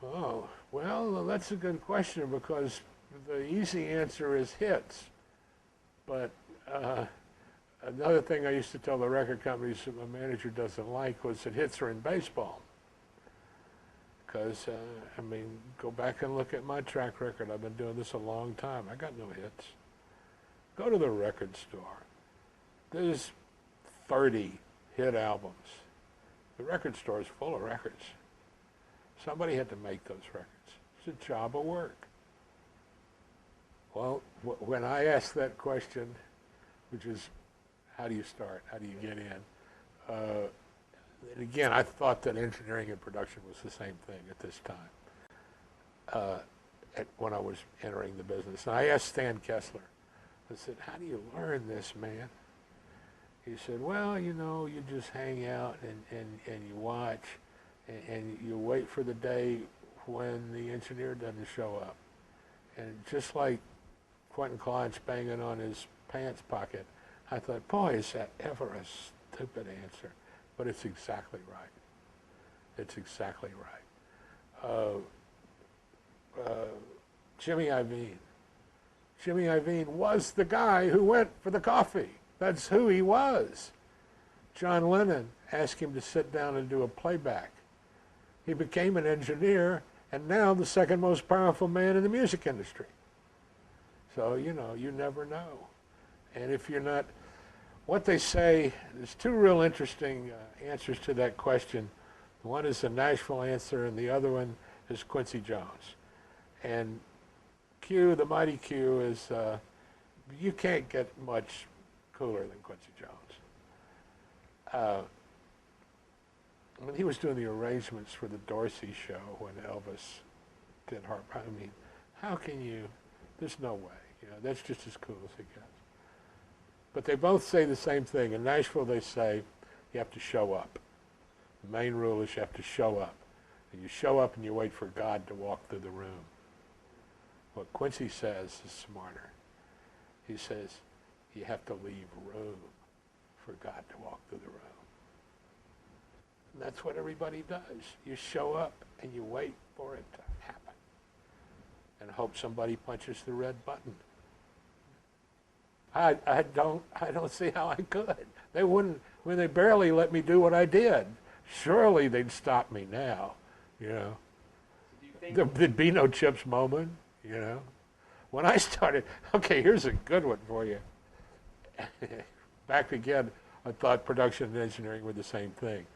Oh, well, that's a good question because the easy answer is hits. But another thing I used to tell the record companies that my manager doesn't like was that hits are in baseball. Because, I mean, go back and look at my track record. I've been doing this a long time. I got no hits. Go to the record store. There's 30 hit albums. The record store is full of records. Somebody had to make those records. It's a job of work. Well, when I asked that question, which is, how do you start? How do you get in? And again, I thought that engineering and production was the same thing at this time, when I was entering the business. And I asked Stan Kessler, I said, how do you learn this, man? He said, well, you know, you just hang out and you watch and you wait for the day when the engineer doesn't show up. And just like Quentin Klein's banging on his pants pocket, I thought, boy, is that ever a stupid answer. But it's exactly right. It's exactly right. Jimmy Iovine. Jimmy Iovine was the guy who went for the coffee. That's who he was. John Lennon asked him to sit down and do a playback. He became an engineer and now the second most powerful man in the music industry. So, you know, you never know. And if you're not, what they say, there's two real interesting answers to that question. One is the Nashville answer and the other one is Quincy Jones. And Q, the mighty Q, is you can't get much cooler than Quincy Jones. When he was doing the arrangements for the Dorsey show when Elvis did Harp, I mean, how can you, there's no way. You know, that's just as cool as it gets. But they both say the same thing. In Nashville, they say you have to show up. The main rule is you have to show up. And you show up and you wait for God to walk through the room. What Quincy says is smarter. He says you have to leave room for God to walk through the room. And that's what everybody does. You show up and you wait for it to happen and hope somebody punches the red button. I don't see how I could. They wouldn't, when they barely let me do what I did. Surely they'd stop me now, you know. There'd be no Chips moment, you know. When I started, okay, here's a good one for you. Back again, I thought production and engineering were the same thing.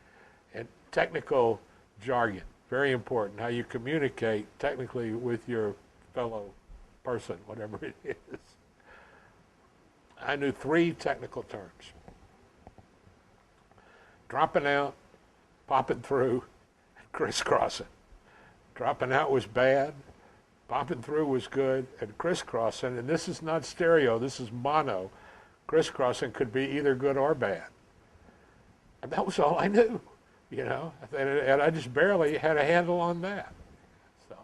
And technical jargon, very important, how you communicate technically with your fellow person, whatever it is. I knew 3 technical terms. Dropping out, popping through, and crisscrossing. Dropping out was bad, popping through was good, and crisscrossing, and this is not stereo, this is mono. Crisscrossing could be either good or bad. And that was all I knew, you know, and I just barely had a handle on that. So,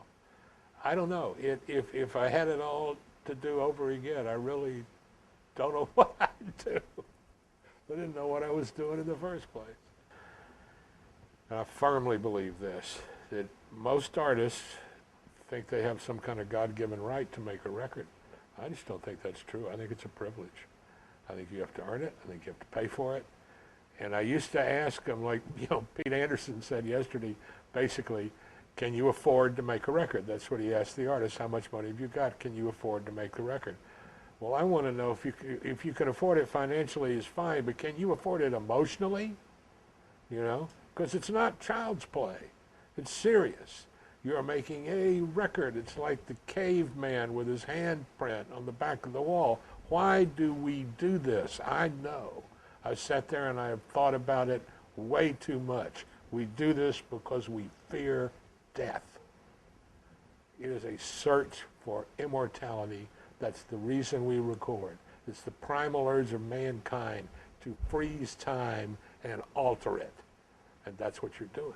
I don't know. If I had it all to do over again, I really don't know what I'd do. I didn't know what I was doing in the first place. And I firmly believe this, that most artists think they have some kind of God-given right to make a record. I just don't think that's true. I think it's a privilege. I think you have to earn it. I think you have to pay for it. And I used to ask them, like, you know, Pete Anderson said yesterday, basically, can you afford to make a record? That's what he asked the artist. How much money have you got? Can you afford to make the record? Well, I want to know if you can afford it financially is fine, but can you afford it emotionally? You know, because it's not child's play. It's serious. You're making a record. It's like the caveman with his handprint on the back of the wall. Why do we do this? I know. I sat there and I have thought about it way too much. We do this because we fear death. It is a search for immortality. That's the reason we record. It's the primal urge of mankind to freeze time and alter it. And that's what you're doing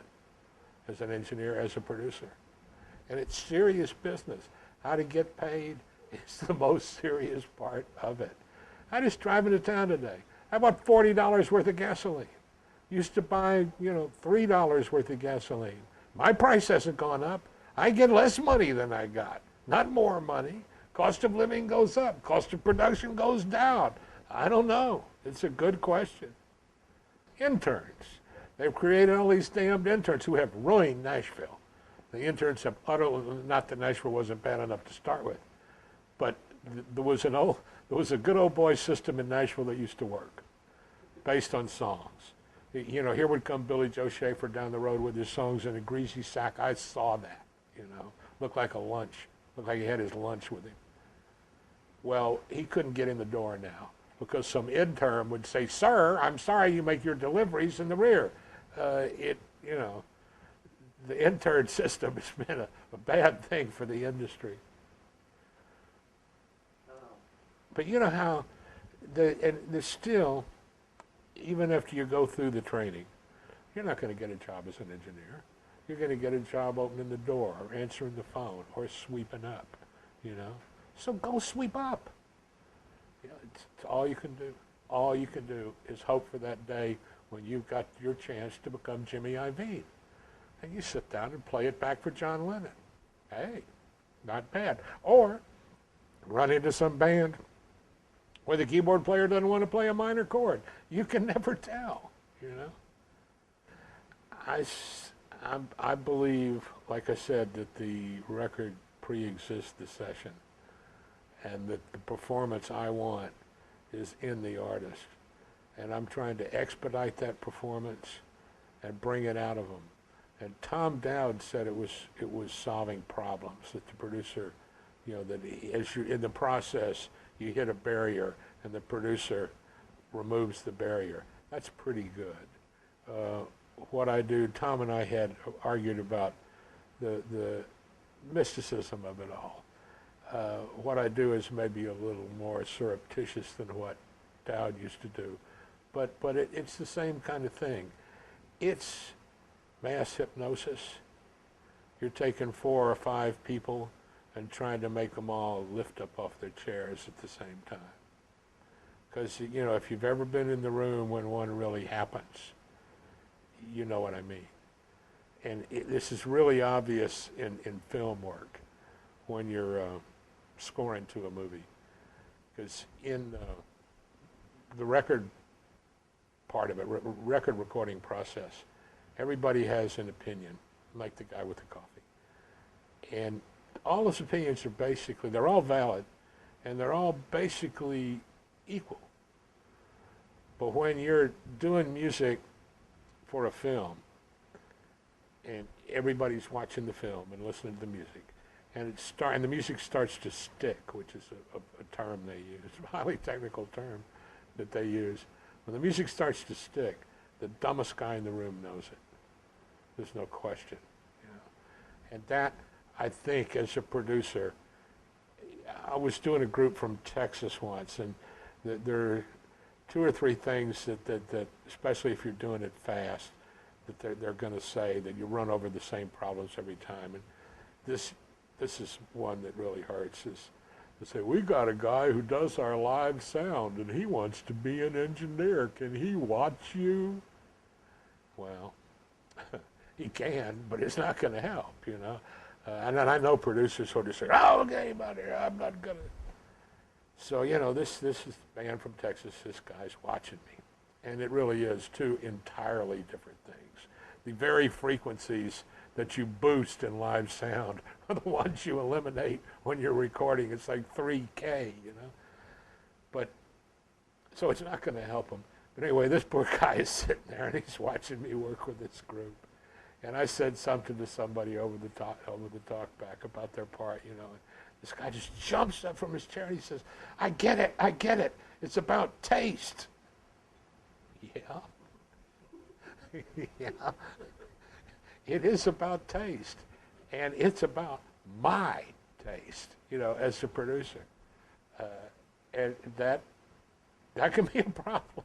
as an engineer, as a producer. And it's serious business. How to get paid is the most serious part of it. I just drive into town today. I bought $40 worth of gasoline. Used to buy, you know, $3 worth of gasoline. My price hasn't gone up. I get less money than I got, not more money. Cost of living goes up. Cost of production goes down. I don't know. It's a good question. Interns. They've created all these damned interns who have ruined Nashville. The interns have utterly, not that Nashville wasn't bad enough to start with, but there was a good old boy system in Nashville that used to work, based on songs. You know, here would come Billy Joe Schaefer down the road with his songs in a greasy sack. I saw that, you know, looked like a lunch, looked like he had his lunch with him. Well, he couldn't get in the door now because some intern would say, "Sir, I'm sorry you make your deliveries in the rear." You know, the intern system has been a bad thing for the industry. But you know how, there's still, even after you go through the training, you're not going to get a job as an engineer. You're going to get a job opening the door or answering the phone or sweeping up, you know. So go sweep up. You know, it's all you can do. All you can do is hope for that day when you've got your chance to become Jimmy Iovine. And you sit down and play it back for John Lennon. Hey, not bad. Or run into some band where the keyboard player doesn't want to play a minor chord. You can never tell, you know. I believe, like I said, that the record pre-exists the session, and that the performance I want is in the artist. And I'm trying to expedite that performance and bring it out of them. And Tom Dowd said it was solving problems, that the producer, you know, that as you in the process, you hit a barrier and the producer removes the barrier. That's pretty good. What I do, Tom and I had argued about the mysticism of it all. What I do is maybe a little more surreptitious than what Dowd used to do, but it's the same kind of thing. It's mass hypnosis. You're taking 4 or 5 people and trying to make them all lift up off their chairs at the same time. Because, you know, if you've ever been in the room when one really happens, you know what I mean. And this is really obvious in film work when you're scoring to a movie. Because in the record part of it, record recording process, everybody has an opinion, like the guy with the coffee. And all those opinions are basically, they're all valid, and they're all basically equal. But when you're doing music for a film, and everybody's watching the film and listening to the music, and the music starts to stick, which is a term they use, a highly technical term that they use. When the music starts to stick, the dumbest guy in the room knows it. There's no question. You know? And that, I think, as a producer, I was doing a group from Texas once, and there are 2 or 3 things that especially if you're doing it fast, that they're going to say that you run over the same problems every time. And this is one that really hurts. Is they say, "We got a guy who does our live sound, and he wants to be an engineer. Can he watch you?" Well, he can, but it's not going to help, you know. And then I know producers sort of say, "Oh, okay, buddy, I'm not going to." So, you know, this is a band from Texas. This guy's watching me. And it really is 2 entirely different things. The very frequencies that you boost in live sound are the ones you eliminate when you're recording. It's like 3K, you know. But, so it's not going to help him. But anyway, this poor guy is sitting there and he's watching me work with this group. And I said something to somebody over the talk back about their part, you know. This guy just jumps up from his chair and he says, I get it. It's about taste." Yeah. Yeah. It is about taste. And it's about my taste, you know, as a producer. And that can be a problem.